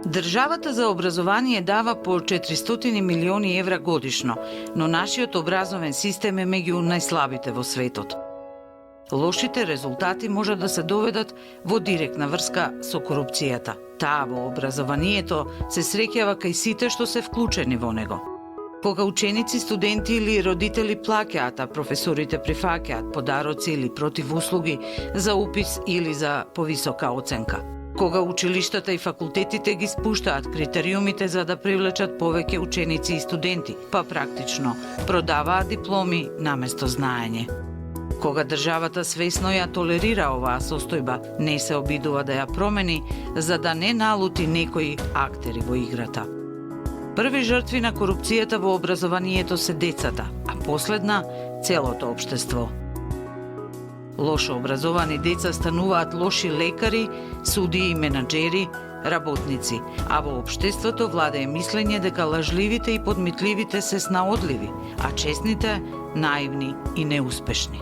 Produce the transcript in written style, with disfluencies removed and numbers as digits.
Државата за образование дава по 400 милиони евра годишно, но нашиот образовен систем е меѓу најслабите во светот. Лошите резултати може да се доведат во директна врска со корупцијата. Таа во образованието се среќава кај сите што се вклучени во него. Кога ученици, студенти или родители плаќаат, а професорите прифаќаат подароци или противуслуги за упис или за повисока оценка. Кога училиштата и факултетите ги спуштаат критериумите за да привлечат повеќе ученици и студенти, па практично продаваат дипломи наместо знаење. Кога државата свесно ја толерира оваа состојба, не се обидува да ја промени за да не налути некои актери во играта. Први жртви на корупцијата во образованието се децата, а последна целото општество. Лошо образовани деца стануваат лоши лекари, судии и менаџери, работници, а во општеството владее мислење дека лажливите и подмитливите се снаодливи, а честните наивни и неуспешни.